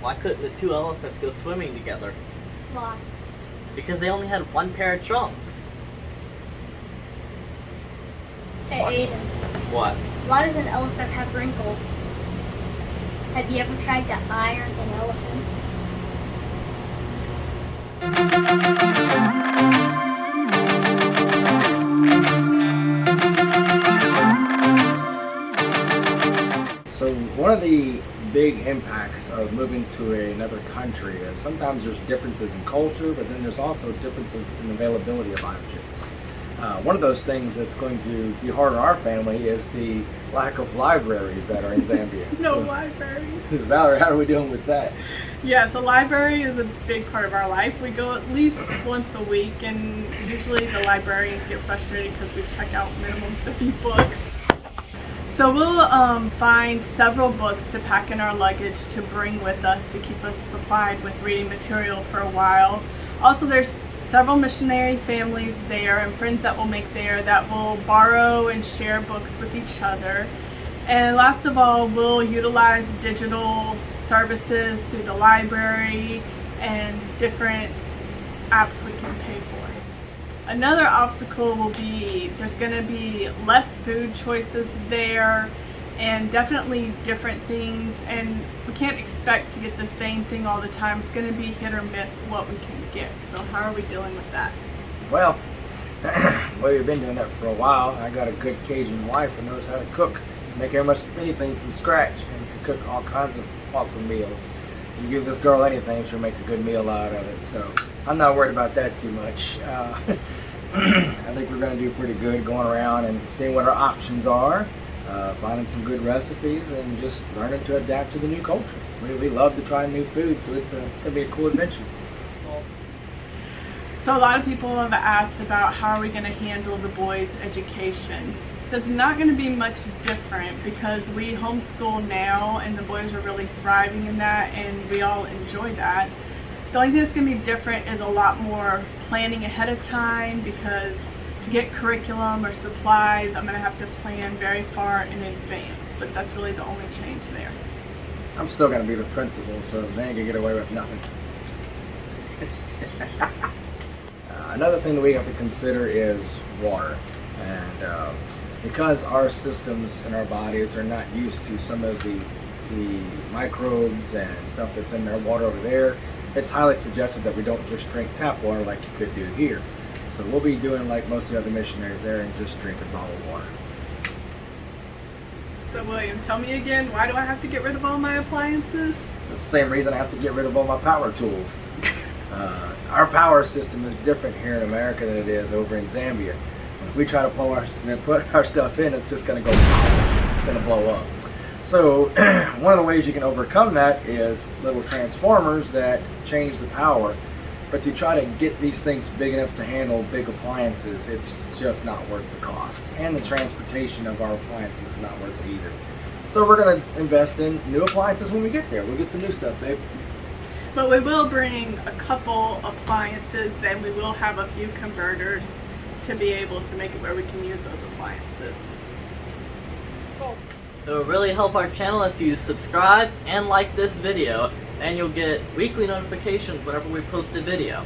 Why couldn't the two elephants go swimming together? Why? Because they only had one pair of trunks. Hey, Aiden. What? Why does an elephant have wrinkles? Have you ever tried to iron an elephant? So one of the big impacts of moving to another country is sometimes there's differences in culture, but then there's also differences in availability of items. One of those things that's going to be hard on our family is the lack of libraries that are in Zambia. No So, libraries. Valerie, how are we doing with that? Yes, a library is a big part of our life. We go at least once a week, and usually the librarians get frustrated because we check out minimum 30 books. So we'll find several books to pack in our luggage to bring with us to keep us supplied with reading material for a while. Also, there's several missionary families there and friends that we'll make there that will borrow and share books with each other. And last of all, we'll utilize digital services through the library and different apps we can pay for. Another obstacle will be there's going to be less food choices there and definitely different things, and we can't expect to get the same thing all the time. It's going to be hit or miss what we can get. So how are we dealing with that? Well, we've been doing that for a while. I got a good Cajun wife who knows how to cook, make anything from scratch, and can cook all kinds of awesome meals. You give this girl anything, she'll make a good meal out of it. So I'm not worried about that too much. I think we're going to do pretty good going around and seeing what our options are, finding some good recipes, and just learning to adapt to the new culture. We love to try new food, so it's going to be a cool adventure. So a lot of people have asked about how are we going to handle the boys' education. That's not going to be much different because we homeschool now and the boys are really thriving in that and we all enjoy that. The only thing that's going to be different is a lot more planning ahead of time, because to get curriculum or supplies I'm going to have to plan very far in advance, but that's really the only change there. I'm still going to be the principal, so they ain't going to get away with nothing. Another thing that we have to consider is water. And because our systems and our bodies are not used to some of the microbes and stuff that's in our water over there, it's highly suggested that we don't just drink tap water like you could do here. So we'll be doing like most of the other missionaries there and just drinking bottled water. So William, tell me again, why do I have to get rid of all my appliances? It's the same reason I have to get rid of all my power tools. Our power system is different here in America than it is over in Zambia. If we try to put our stuff in, it's just going to go, it's going to blow up. So one of the ways you can overcome that is little transformers that change the power. But to try to get these things big enough to handle big appliances, it's just not worth the cost. And the transportation of our appliances is not worth it either. So we're going to invest in new appliances when we get there. We'll get some new stuff, babe. But we will bring a couple appliances, then we will have a few converters to be able to make it where we can use those appliances. It will really help our channel if you subscribe and like this video, and you'll get weekly notifications whenever we post a video.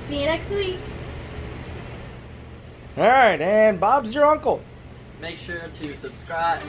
See you next week. All right, and Bob's your uncle. Make sure to subscribe.